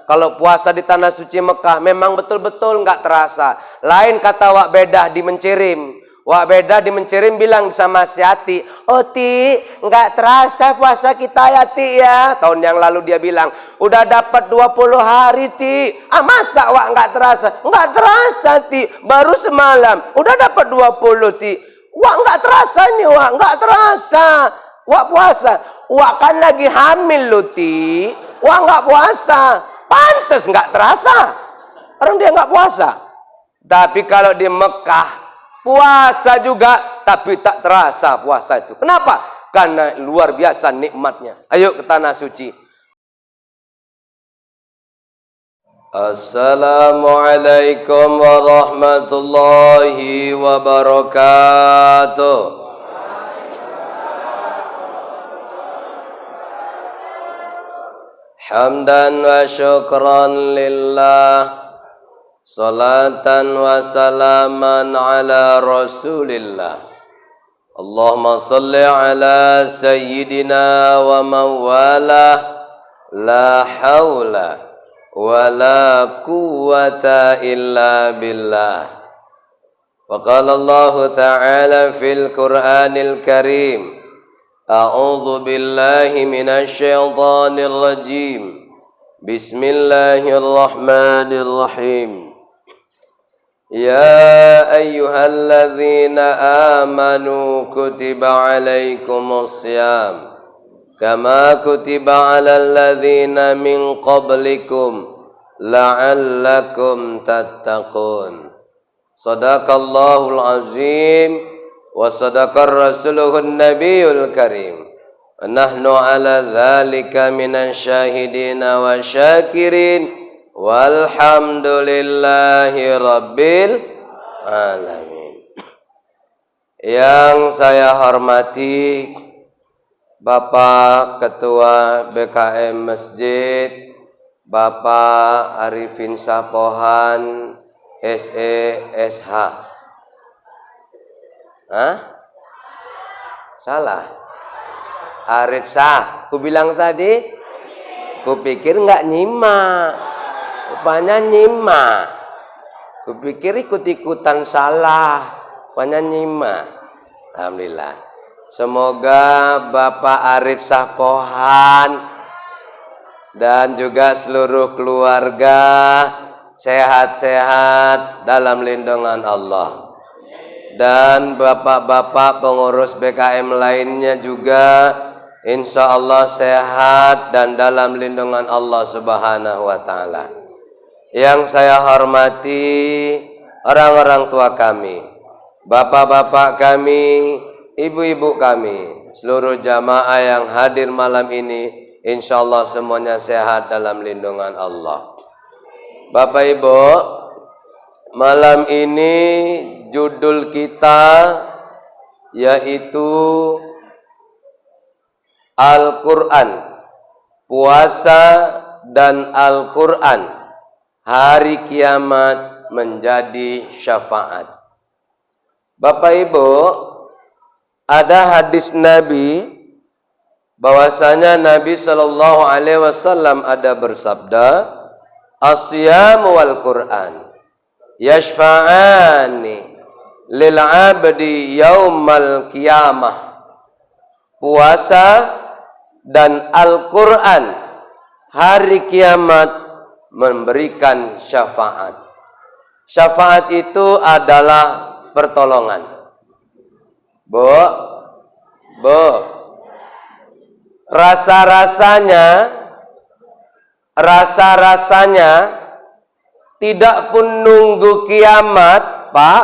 kalau puasa di tanah suci Mekah memang betul-betul nggak terasa. Lain kata Wak Bedah di Mencirim. Wak Bedah di Mencirim bilang sama si Ati, "Oh Ti, nggak terasa puasa kita ya Ti ya." Tahun yang lalu dia bilang, "Udah dapat 20 hari Ti." "Ah masa Wak nggak terasa?" "Nggak terasa Ti, baru semalam. Udah dapat 20 Ti." "Wak nggak terasa nih Wak, nggak terasa. Wak puasa." "Wak kan lagi hamil loh Ti. Wak nggak puasa." Pantes nggak terasa. Orang dia nggak puasa. Tapi kalau di Mekah puasa juga, tapi tak terasa puasa itu. Kenapa? Karena luar biasa nikmatnya. Ayo ke tanah suci. Assalamualaikum warahmatullahi wabarakatuh. Hamdan wa syukran lillah. Salatan wa salaman ala rasulillah. Allahumma salli ala sayyidina wa mawala. La hawla wa la quwwata illa billah. Wa qala Allah ta'ala fil Qur'anil Karim, a'udzu billahi minasy syaithanir rajim. Bismillahirrahmanirrahim. Ya ayyuhalladzina amanu kutiba alaikumus syiyam kama kutiba alal ladzina min qablikum la'allakum tattaqun. Shadaqallahul azim wa sadaqar rasuluhun nabiyul karim. Wa nahnu ala dzalika minasyahidina wa syakirin. Walhamdulillahi rabbil alamin. Yang saya hormati Bapak Ketua BKM Masjid, Bapak Arifin Sapohan SESH. Salah. Arif Sah. Ku bilang tadi, ku pikir nggak nyimak. Rupanya nyimak. Kupikir ikut-ikutan salah. Rupanya nyimak. Alhamdulillah. Semoga Bapak Arif Sapohan dan juga seluruh keluarga sehat-sehat dalam lindungan Allah. Dan bapak-bapak pengurus BKM lainnya juga insya Allah sehat dan dalam lindungan Allah Subhanahu wa ta'ala. Yang saya hormati orang-orang tua kami, bapak-bapak kami, ibu-ibu kami, seluruh jamaah yang hadir malam ini, insya Allah semuanya sehat dalam lindungan Allah. Bapak Ibu, malam ini judul kita yaitu Al-Quran, puasa dan Al-Quran, hari kiamat menjadi syafaat. Bapak Ibu, ada hadis Nabi bahwasanya Nabi Shallallahu Alaihi Wasallam ada bersabda, "As-siyam wal Quran yashfa'ani lil 'abdi yaumal qiyamah." Puasa dan Al-Quran hari kiamat memberikan syafaat. Syafaat itu adalah pertolongan. Bu, rasa-rasanya tidak pun nunggu kiamat, Pak.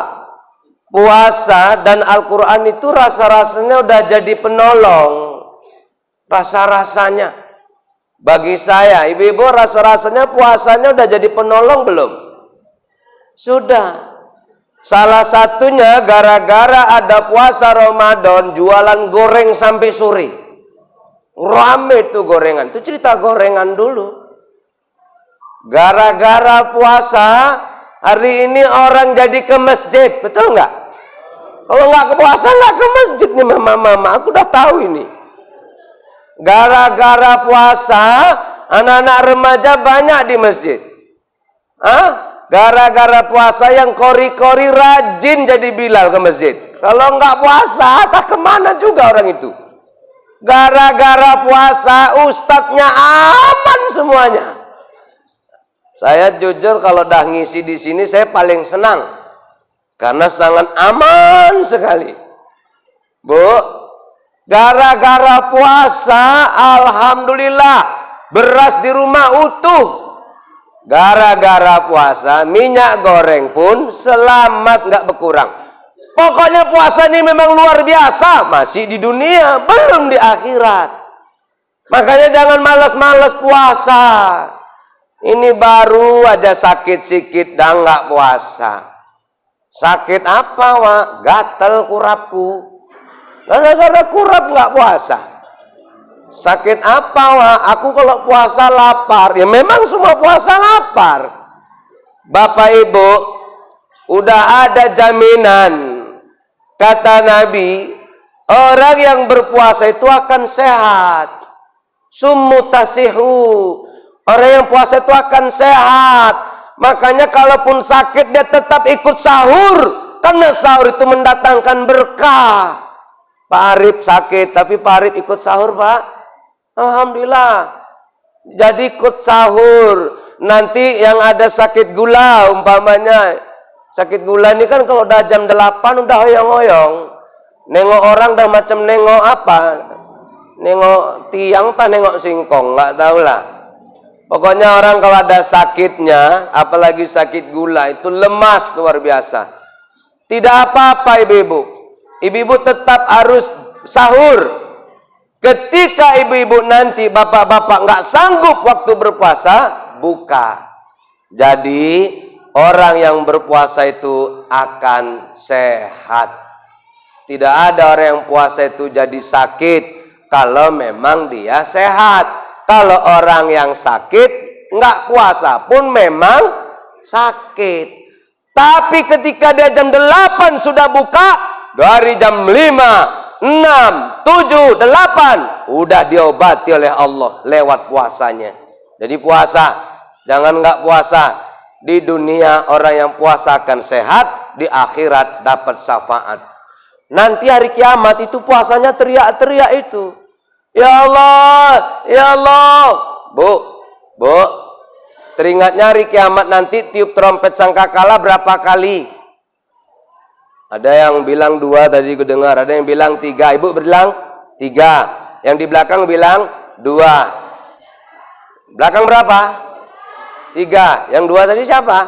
Puasa dan Al-Quran itu rasa-rasanya udah jadi penolong. Rasa-rasanya. Bagi saya, ibu-ibu, rasa-rasanya puasanya udah jadi penolong belum? Sudah. Salah satunya gara-gara ada puasa Ramadan, jualan goreng sampai sore. Rame tuh gorengan. Itu cerita gorengan dulu. Gara-gara puasa, hari ini orang jadi ke masjid. Betul nggak? Kalau nggak ke puasa, nggak ke masjid nih mama-mama. Aku udah tahu ini. Gara-gara puasa, Anak-anak remaja banyak di masjid. Gara-gara puasa yang kori-kori rajin jadi Bilal ke masjid. Kalau nggak puasa, tak kemana juga orang itu. Gara-gara puasa, ustadznya aman semuanya. Saya jujur kalau dah ngisi di sini, saya paling senang. Karena sangat aman sekali. Bu, gara-gara puasa, alhamdulillah, beras di rumah utuh. Gara-gara puasa, minyak goreng pun selamat nggak berkurang. Pokoknya puasa ini memang luar biasa. Masih di dunia, belum di akhirat. Makanya jangan malas-malas puasa. Ini baru aja sakit sikit dah nggak puasa. Sakit apa, Wak? Gatel kurapku. Gara-gara kurap nggak puasa. Sakit apa, Wak? Aku kalau puasa lapar. Ya memang semua puasa lapar. Bapak Ibu, udah ada jaminan. Kata Nabi, orang yang berpuasa itu akan sehat. Summu tasihu. Orang yang puasa itu akan sehat. Makanya kalaupun sakit dia tetap ikut sahur. Karena sahur itu mendatangkan berkah. Pak Arif sakit, tapi Pak Arif ikut sahur, Pak. Alhamdulillah. Jadi ikut sahur. Nanti yang ada sakit gula umpamanya. Sakit gula ini kan kalau udah jam 8 udah hoyong-hoyong. Nengok orang dah macam nengok apa? Nengok tiang tak nengok singkong, nggak tahu lah. Pokoknya orang kalau ada sakitnya, apalagi sakit gula, itu lemas luar biasa. Tidak apa-apa ibu-ibu. Ibu-ibu tetap harus sahur. Ketika ibu-ibu nanti, bapak-bapak nggak sanggup waktu berpuasa, buka. Jadi, orang yang berpuasa itu akan sehat. Tidak ada orang yang puasa itu jadi sakit, kalau memang dia sehat. Kalau orang yang sakit, nggak puasa pun memang sakit. Tapi ketika dia jam 8 sudah buka, dari jam 5, 6, 7, 8, udah diobati oleh Allah lewat puasanya. Jadi puasa, jangan nggak puasa. Di dunia orang yang puasa akan sehat, di akhirat dapat syafaat. Nanti hari kiamat itu puasanya teriak-teriak itu. Ya Allah, ya Allah. Bu, teringatnya hari kiamat nanti tiup trompet sangkakala berapa kali? Ada yang bilang 2 tadi aku dengar, ada yang bilang 3. Ibu bilang 3. Yang di belakang bilang 2. Belakang berapa? 3. Yang 2 tadi siapa?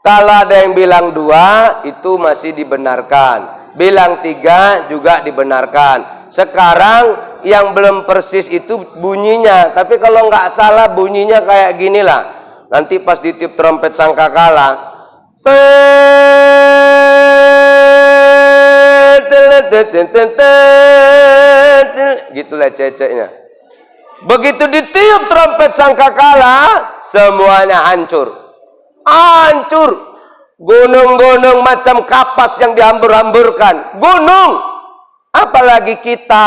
Kalau ada yang bilang 2 itu masih dibenarkan. Bilang 3 juga dibenarkan. Sekarang yang belum persis itu bunyinya. Tapi kalau nggak salah bunyinya kayak gini lah. Nanti pas ditiup trompet sangkakala. Gitulah ceceknya. Begitu ditiup trompet sangkakala, semuanya hancur. Hancur. Gunung-gunung macam kapas yang dihambur-hamburkan. Gunung. Apalagi kita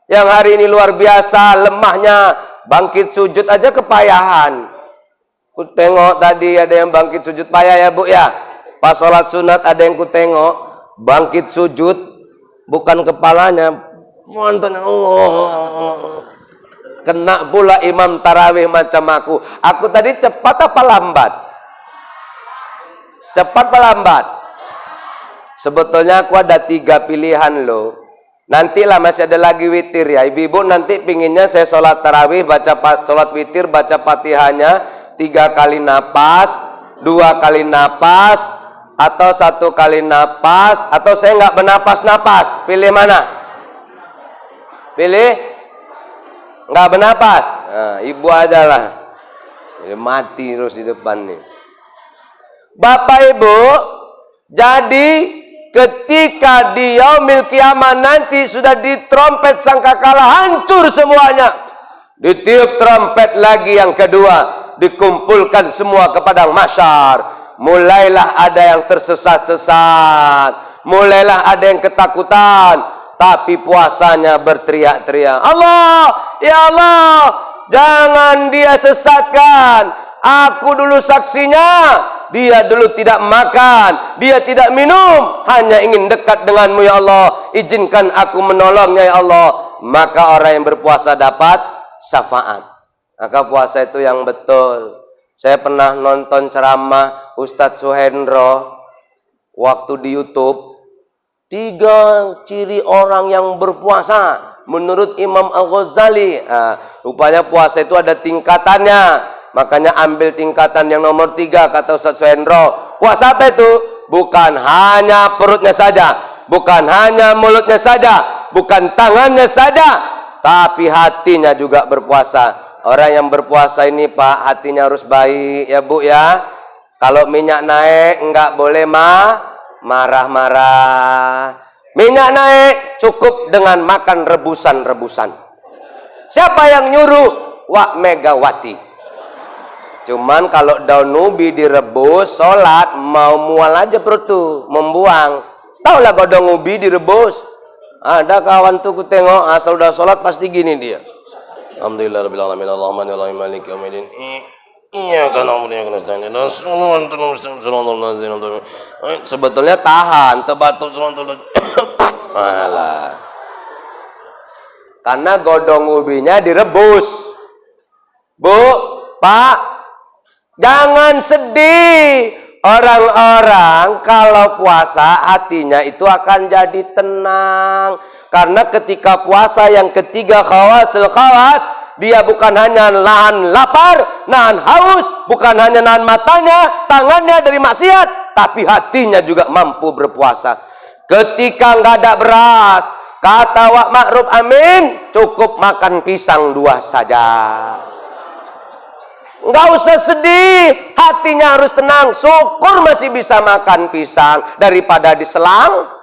yang hari ini luar biasa lemahnya, bangkit sujud aja kepayahan. Ku tengok tadi ada yang bangkit sujud payah ya Bu ya. Pas sholat sunat ada yang ku tengok bangkit sujud bukan kepalanya, mantan kena pula imam tarawih macam aku. Aku tadi cepat apa lambat? Cepat apa lambat? Sebetulnya aku ada 3 pilihan loh. Nantilah masih ada lagi witir ya. Ibu-ibu nanti pinginnya saya sholat tarawih, sholat witir, baca fatihahnya 3 kali napas, 2 kali napas, atau 1 kali napas, atau saya nggak bernapas-napas. Pilih mana? Pilih? Nggak bernapas? Nah, ibu adalah. Mati terus di depan nih. Bapak Ibu, jadi ketika di yaumil kiamah nanti sudah ditrompet sangkakala hancur semuanya. Ditiup trompet lagi yang kedua, dikumpulkan semua ke padang mahsyar. Mulailah ada yang tersesat-sesat, mulailah ada yang ketakutan. tapi puasanya berteriak-teriak, Allah, ya Allah, jangan dia sesatkan. Aku dulu saksinya, dia dulu tidak makan, dia tidak minum, hanya ingin dekat denganmu ya Allah. Izinkan aku menolongnya ya Allah. Maka orang yang berpuasa dapat syafaat. Maka puasa itu yang betul. Saya pernah nonton ceramah Ustadz Suhendro waktu di YouTube. 3 ciri orang yang berpuasa menurut Imam Al-Ghazali. Rupanya puasa itu ada tingkatannya. Makanya ambil tingkatan yang nomor 3 kata Ustadz Suhendro. Puasa apa itu? Bukan hanya perutnya saja, bukan hanya mulutnya saja, bukan tangannya saja, tapi hatinya juga berpuasa. Orang yang berpuasa ini Pak, hatinya harus baik ya Bu ya. Kalau minyak naik enggak boleh marah-marah. Minyak naik cukup dengan makan rebusan-rebusan. Siapa yang nyuruh? Wak Megawati. Cuman kalau daun ubi direbus, sholat, mau mual aja perut tuh, membuang. Taulah godong ubi direbus. Ada kawan tuh ku tengok, asal udah sholat pasti gini dia. Alhamdulillah rabbil alamin, Allahumma maliki yaumiddin. Iya kan amunya kena stand. Sebetulnya tahan, tebatuk malah. Karena godong ubinya direbus. Bu, Pak, jangan sedih. Orang-orang kalau puasa hatinya itu akan jadi tenang. Karena ketika puasa yang ketiga khawasul khawas, dia bukan hanya nahan lapar, nahan haus, bukan hanya nahan matanya, tangannya dari maksiat, tapi hatinya juga mampu berpuasa. Ketika nggak ada beras, kata Wak Ma'ruf Amin, cukup makan pisang 2 saja. Nggak usah sedih, hatinya harus tenang. Syukur masih bisa makan pisang daripada diselang.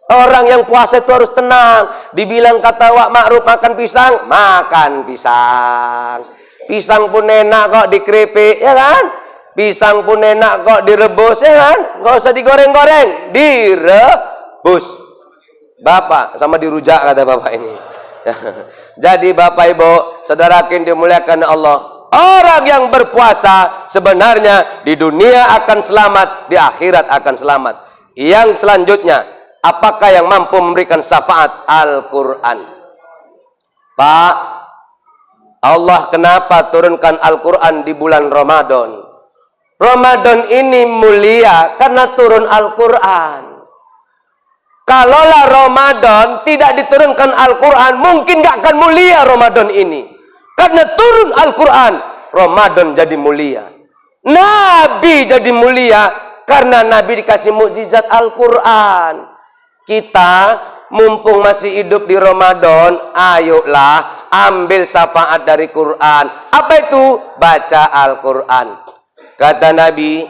Orang yang puasa itu harus tenang. Dibilang kata Wak Ma'ruf makan pisang, makan pisang. Pisang pun enak kok dikeripik, ya kan? Pisang pun enak kok direbus, ya kan? Nggak usah digoreng-goreng, direbus. Bapak sama dirujak kata bapak ini. Jadi Bapak Ibu, saudarakin dimuliakan Allah. Orang yang berpuasa sebenarnya di dunia akan selamat, di akhirat akan selamat. Yang selanjutnya, apakah yang mampu memberikan syafaat? Al-Quran. Pak, Allah kenapa turunkan Al-Quran di bulan Ramadan? Ramadan ini mulia karena turun Al-Quran. Kalaulah Ramadan tidak diturunkan Al-Quran, mungkin gak akan mulia Ramadan ini. Karena turun Al-Quran, Ramadan jadi mulia. Nabi jadi mulia karena Nabi dikasih mukjizat Al-Quran. Kita mumpung masih hidup di Ramadan, ayolah ambil syafaat dari Quran. Apa itu? Baca Al-Quran. Kata Nabi,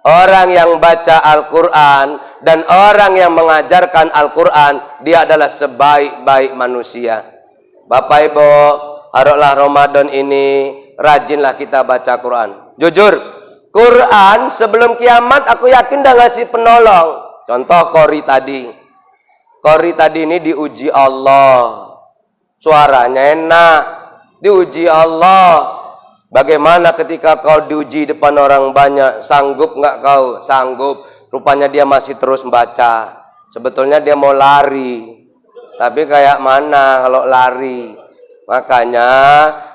orang yang baca Al-Quran dan orang yang mengajarkan Al-Quran, dia adalah sebaik-baik manusia. Bapak Ibu, haraplah Ramadan ini rajinlah kita baca Quran. Jujur, Quran sebelum kiamat aku yakin dah ngasih penolong. Contoh Qori tadi. Qori tadi ini diuji Allah. Suaranya enak. Diuji Allah. Bagaimana ketika kau diuji depan orang banyak? Sanggup nggak kau? Sanggup. Rupanya dia masih terus membaca. Sebetulnya dia mau lari. Tapi kayak mana kalau lari? Makanya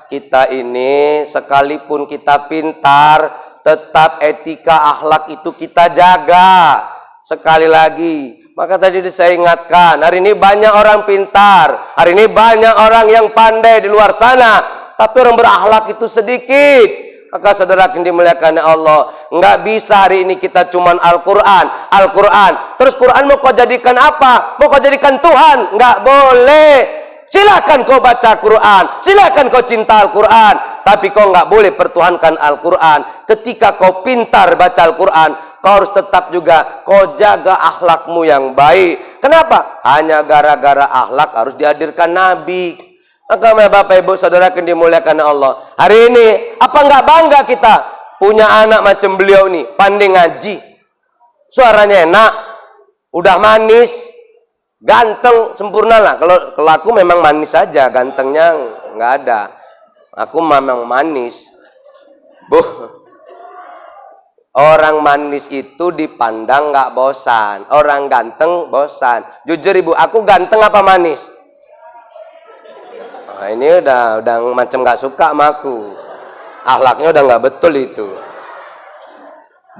kita ini sekalipun kita pintar, tetap etika akhlak itu kita jaga. Sekali lagi, maka tadi saya ingatkan, hari ini banyak orang pintar, hari ini banyak orang yang pandai di luar sana, tapi orang berakhlak itu sedikit. Maka saudara yang dimuliakan Allah, nggak bisa hari ini kita cuman Al-Quran, Al-Quran. Terus Quran mau kau jadikan apa? Mau kau jadikan Tuhan? Nggak boleh. Silakan kau baca Quran, silakan kau cinta Al-Quran, tapi kau nggak boleh pertuhankan Al-Quran. Ketika kau pintar baca Al-Quran, kau harus tetap juga kau jaga akhlakmu yang baik. Kenapa? Hanya gara-gara akhlak harus dihadirkan Nabi. Maka Bapak Ibu Saudara yang dimuliakan Allah, hari ini apa nggak bangga kita punya anak macam beliau nih, pandai ngaji, suaranya enak, udah manis, Ganteng sempurna lah. Kalau aku memang manis saja, gantengnya nggak ada. Aku memang manis. Orang manis itu dipandang nggak bosan. Orang ganteng bosan. Jujur ibu, aku ganteng apa manis? Nah, ini udah macam nggak suka sama aku. Akhlaknya udah nggak betul itu.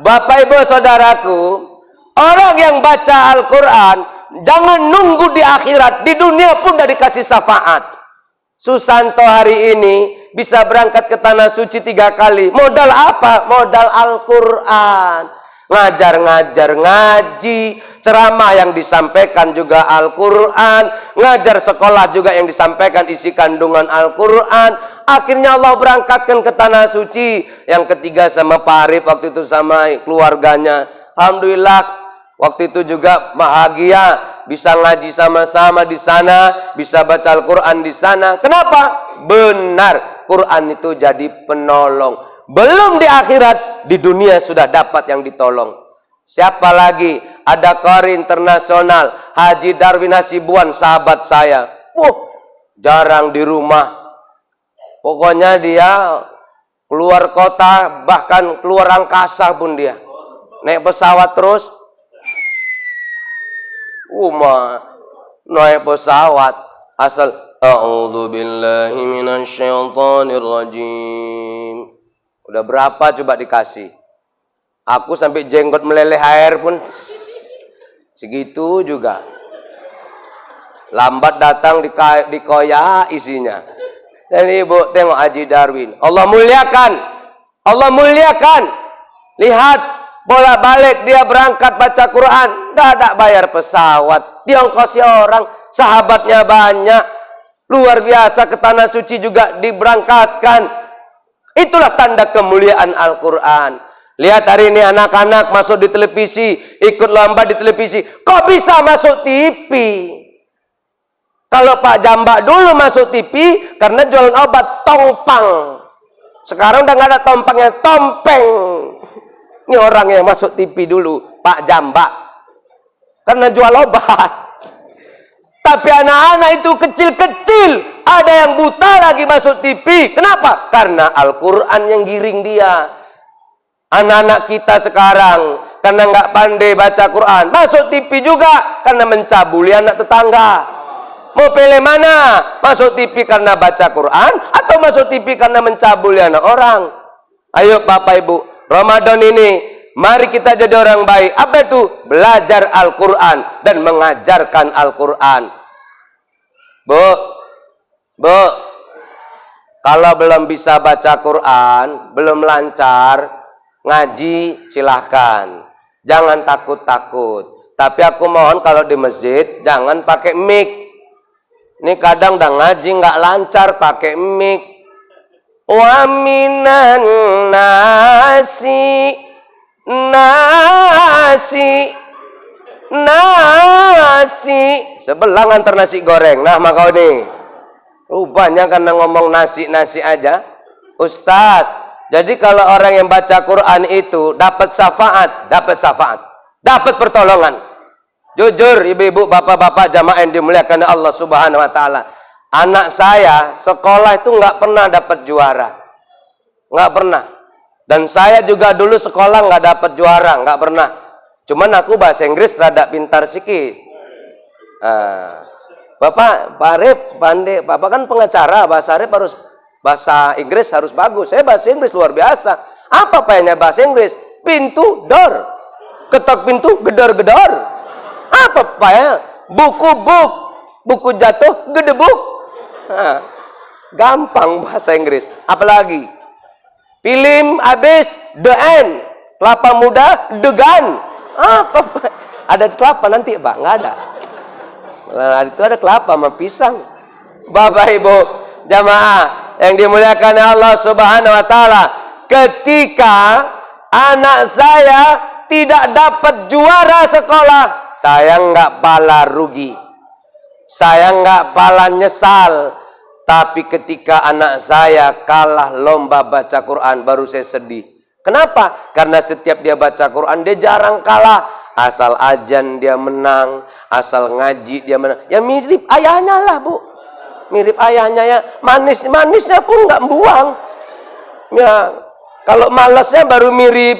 Bapak ibu saudaraku, orang yang baca Al-Quran jangan nunggu di akhirat, di dunia pun udah dikasih syafaat. Susanto hari ini bisa berangkat ke Tanah Suci 3 kali. Modal apa? Modal Al-Quran. Ngajar-ngajar ngaji, ceramah yang disampaikan juga Al-Quran, ngajar sekolah juga yang disampaikan isi kandungan Al-Quran. Akhirnya Allah berangkatkan ke Tanah Suci. Yang ketiga sama Pak Arif, waktu itu sama keluarganya. Alhamdulillah, waktu itu juga bahagia. Bisa ngaji sama-sama di sana, bisa baca Al-Quran di sana. Kenapa? Benar, Quran itu jadi penolong. Belum di akhirat, di dunia sudah dapat yang ditolong. Siapa lagi? Ada qari internasional, Haji Darwin Hasibuan, sahabat saya. Jarang di rumah. Pokoknya dia keluar kota, bahkan keluar angkasa pun dia. Naik pesawat terus. Naik pesawat asal a'udzu billahi minasyaitonir rajim. Udah berapa coba dikasih? Aku sampai jenggot meleleh air pun segitu juga. Lambat datang dikoyak isinya. Dan ibu tengok Haji Darwin. Allah muliakan. Allah muliakan. Lihat, bolak-balik dia berangkat baca Quran. Nggak ada bayar pesawat. Diongkosi orang. Sahabatnya banyak. Luar biasa, ke Tanah Suci juga diberangkatkan. Itulah tanda kemuliaan Al-Quran. Lihat hari ini anak-anak masuk di televisi. Ikut lomba di televisi. Kok bisa masuk TV? Kalau Pak Jambak dulu masuk TV karena jualan obat tongpang. Sekarang udah nggak ada tompangnya, tompeng. Ini orang yang masuk TV dulu, Pak Jambak. Karena jual obat. Tapi anak-anak itu kecil-kecil. Ada yang buta lagi masuk TV. Kenapa? Karena Al-Quran yang giring dia. Anak-anak kita sekarang karena nggak pandai baca Quran, masuk TV juga karena mencabuli anak tetangga. Mau pilih mana? Masuk TV karena baca Quran atau masuk TV karena mencabuli anak orang? Ayo Bapak Ibu, Ramadan ini mari kita jadi orang baik. Apa itu? Belajar Al-Quran dan mengajarkan Al-Quran. Bu, kalau belum bisa baca Quran, belum lancar, ngaji silahkan. Jangan takut-takut. Tapi aku mohon kalau di masjid, jangan pakai mic. Ini kadang udah ngaji nggak lancar pakai mic. Wa minan nasi sebelah ngantar nasi goreng. Nah makau nih rupanya karena ngomong nasi aja Ustadz. Jadi kalau orang yang baca Quran itu dapat syafaat, dapat pertolongan. Jujur ibu-ibu, bapak-bapak, jamaah yang dimuliakan Allah Subhanahu wa taala. Anak saya sekolah itu nggak pernah dapat juara. Nggak pernah. Dan saya juga dulu sekolah nggak dapat juara, nggak pernah. Cuman aku bahasa Inggris rada pintar sikit. Bapak, Pak Arif pandai. Bapak kan pengacara, bahasa Arif harus bahasa Inggris harus bagus. Saya bahasa Inggris luar biasa. Apa payahnya bahasa Inggris? Pintu, door. Ketok pintu, gedor-gedor. Apa payah? Buku jatuh, gedebuk. Gampang bahasa Inggris. Apalagi film habis, the end. Kelapa muda, the gun. Apa? Ada kelapa nanti Pak? Nggak ada. Nah, itu ada kelapa sama pisang. Bapak Ibu jamaah yang dimuliakan Allah Subhanahu wa taala, ketika anak saya tidak dapat juara sekolah, saya nggak pala rugi, saya nggak pala nyesal. Tapi ketika anak saya kalah lomba baca Quran, baru saya sedih. Kenapa? Karena setiap dia baca Quran, dia jarang kalah. Asal ajan dia menang, asal ngaji dia menang. Ya mirip ayahnya lah, Bu. Mirip ayahnya ya. Manisnya pun nggak buang. Ya, kalau malasnya baru mirip.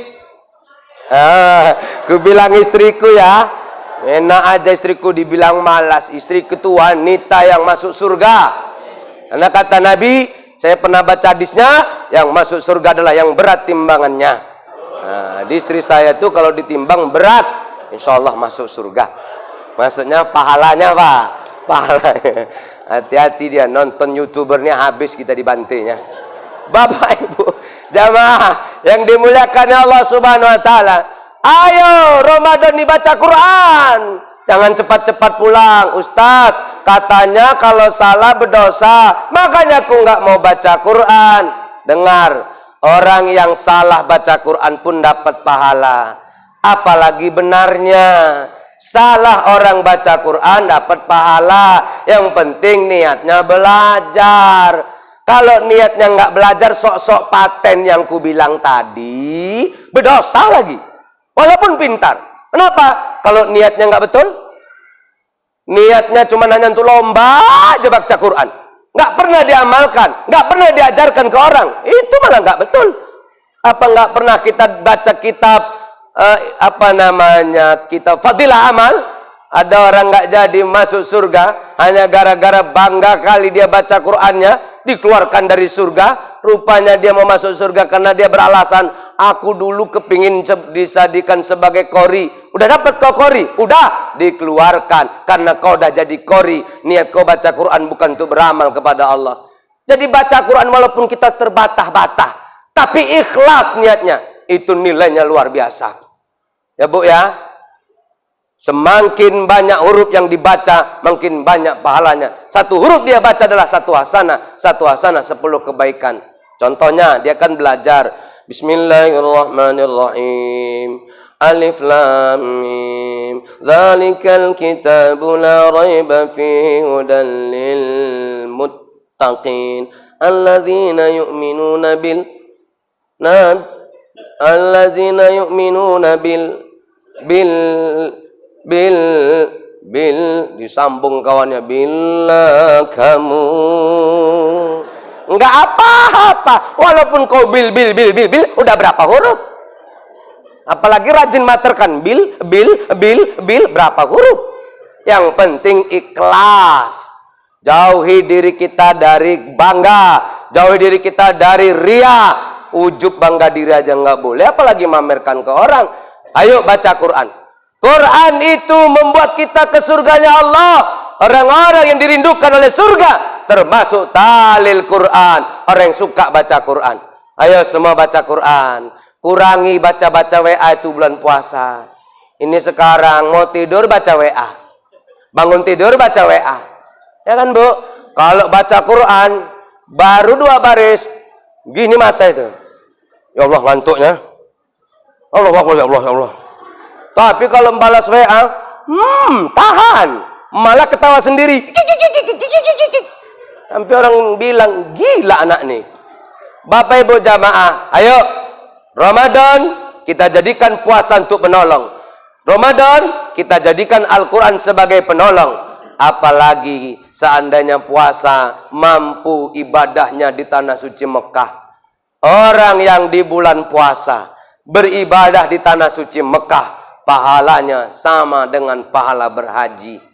Ku bilang istriku ya, enak aja istriku dibilang malas. Istriku itu wanita yang masuk surga. Karena kata Nabi, saya pernah baca hadisnya, yang masuk surga adalah yang berat timbangannya. Nah, di istri saya tuh kalau ditimbang berat, insya Allah masuk surga. Maksudnya pahalanya Pak, pahalanya. Hati-hati dia nonton youtubernya habis kita dibantainya. Bapak Ibu jamaah yang dimuliakan Allah Subhanahu Wa Taala, ayo Ramadan dibaca Quran. Jangan cepat-cepat pulang, Ustadz. Katanya kalau salah berdosa, makanya aku nggak mau baca Quran. Dengar. Orang yang salah baca Quran pun dapat pahala. Apalagi benarnya. Salah orang baca Quran dapat pahala. Yang penting niatnya belajar. Kalau niatnya nggak belajar, sok-sok paten yang ku bilang tadi, berdosa lagi. Walaupun pintar. Kenapa? Kalau niatnya nggak betul, niatnya cuma hanya untuk lomba aja baca Quran. Nggak pernah diamalkan, nggak pernah diajarkan ke orang, itu malah nggak betul. Apa nggak pernah kita baca kitab kitab Fadilah Amal? Ada orang nggak jadi masuk surga hanya gara-gara bangga kali dia baca Qurannya, dikeluarkan dari surga. Rupanya dia mau masuk surga karena dia beralasan, aku dulu kepingin disadikan sebagai qori. Udah dapat kau qori? Udah, dikeluarkan. Karena kau udah jadi qori. Niat kau baca Quran bukan untuk beramal kepada Allah. Jadi baca Quran walaupun kita terbatah-batah, tapi ikhlas niatnya, itu nilainya luar biasa. Ya Bu ya. Semakin banyak huruf yang dibaca, makin banyak pahalanya. Satu huruf dia baca adalah satu hasanah 10 kebaikan. Contohnya, dia akan belajar Bismillahirrahmanirrahim. Alif lam mim. Dzalikal kitabu la raiba fihi hudan lil muttaqin. Alladzina yu'minuna bil disambung kawannya bila kamu enggak apa-apa walaupun kau bil udah berapa huruf, apalagi rajin materkan bil berapa huruf. Yang penting ikhlas, jauhi diri kita dari bangga, jauhi diri kita dari ria, ujub bangga diri aja nggak boleh, apalagi mamerkan ke orang. Ayo baca Quran. Quran itu membuat kita ke surganya Allah. Orang-orang yang dirindukan oleh surga termasuk talil Quran, orang yang suka baca Quran. Ayo semua baca Quran. Kurangi baca-baca WA itu bulan puasa. Ini sekarang mau tidur baca WA, bangun tidur baca WA. Ya kan Bu? Kalau baca Quran baru 2 baris gini mata itu. Ya Allah ngantuknya. Allah. Tapi kalau membalas WA, tahan. Malah ketawa sendiri. Sampai orang bilang, gila anak nih. Bapak Ibu jamaah, ayo. Ramadan, kita jadikan puasa untuk penolong. Ramadan, kita jadikan Al-Quran sebagai penolong. Apalagi seandainya puasa mampu ibadahnya di tanah suci Mekah. Orang yang di bulan puasa beribadah di tanah suci Mekah, pahalanya sama dengan pahala berhaji.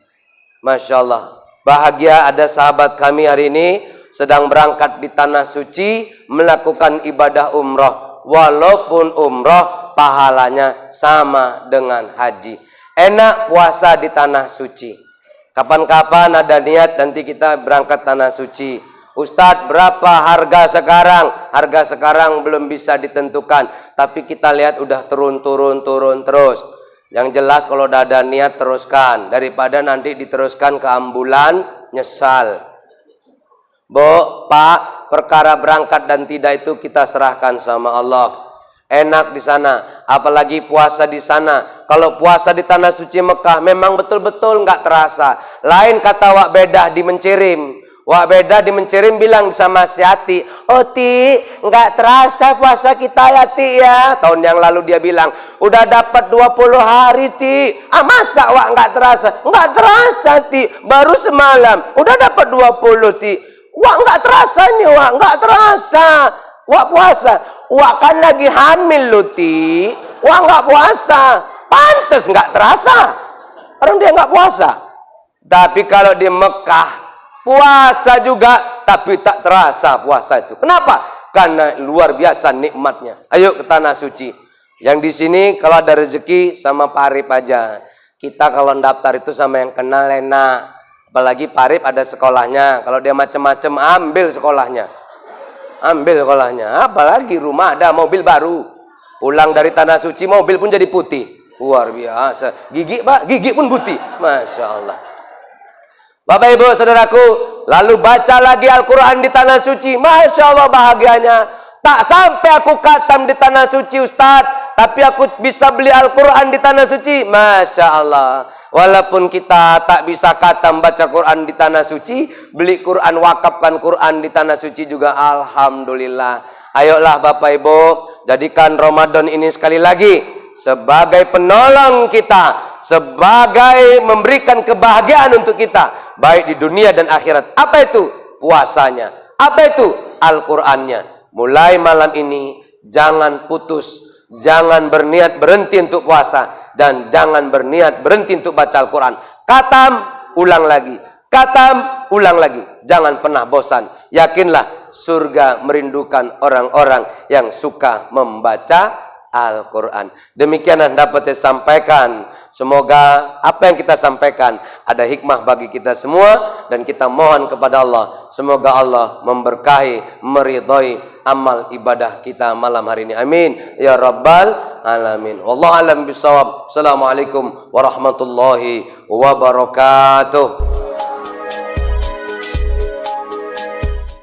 Masya Allah. Bahagia ada sahabat kami hari ini sedang berangkat di tanah suci melakukan ibadah umroh. Walaupun umroh pahalanya sama dengan haji. Enak puasa di tanah suci. Kapan-kapan ada niat nanti kita berangkat tanah suci. Ustadz, berapa harga sekarang? Harga sekarang belum bisa ditentukan. Tapi kita lihat udah turun terus. Yang jelas kalau udah ada niat teruskan. Daripada nanti diteruskan ke ambulan, nyesal. Bu, Pak, perkara berangkat dan tidak itu kita serahkan sama Allah. Enak di sana. Apalagi puasa di sana. Kalau puasa di tanah suci Mekah memang betul-betul nggak terasa. Lain kata wak bedah di Mencirim. Wak beda di Mencirim bilang sama si Ati, oh Ti, nggak terasa puasa kita ya Ti ya. Tahun yang lalu dia bilang, udah dapat 20 hari Ti. Ah masa Wak nggak terasa? Nggak terasa Ti, baru semalam. Udah dapat 20 Ti. Wak nggak terasa nih Wak, nggak terasa. Wak puasa. Wak kan lagi hamil loh Ti. Wak nggak puasa. Pantes nggak terasa. Orang dia nggak puasa. Tapi kalau di Mekah, puasa juga, tapi tak terasa puasa itu. Kenapa? Karena luar biasa nikmatnya. Ayo ke tanah suci. Yang di sini kalau ada rezeki sama Pak Arif aja. Kita kalau daftar itu sama yang kenal enak. Apalagi Pak Arif ada sekolahnya. Kalau dia macam-macam ambil sekolahnya. Ambil sekolahnya. Apalagi rumah ada mobil baru. Pulang dari tanah suci mobil pun jadi putih. Luar biasa. Gigi pun putih. Masya Allah. Bapak Ibu Saudaraku, lalu baca lagi Al-Quran di tanah suci. Masya Allah bahagianya. Tak sampai aku khatam di tanah suci Ustadz, tapi aku bisa beli Al-Quran di tanah suci. Masya Allah. Walaupun kita tak bisa khatam baca Quran di tanah suci, beli Quran, wakafkan Quran di tanah suci juga Alhamdulillah. Ayolah Bapak Ibu, jadikan Ramadan ini sekali lagi sebagai penolong kita, sebagai memberikan kebahagiaan untuk kita, baik di dunia dan akhirat. Apa itu? Puasanya. Apa itu? Al-Qur'annya. Mulai malam ini jangan putus, jangan berniat berhenti untuk puasa, dan jangan berniat berhenti untuk baca Al-Qur'an. Khatam, ulang lagi. Khatam, ulang lagi. Jangan pernah bosan. Yakinlah surga merindukan orang-orang yang suka membaca Al-Quran. Demikian yang dapat saya sampaikan. Semoga apa yang kita sampaikan ada hikmah bagi kita semua, dan kita mohon kepada Allah, semoga Allah memberkahi, meridhai amal ibadah kita malam hari ini. Amin ya rabbal alamin. Wallahu alam bisawab. Assalamualaikum warahmatullahi wabarakatuh.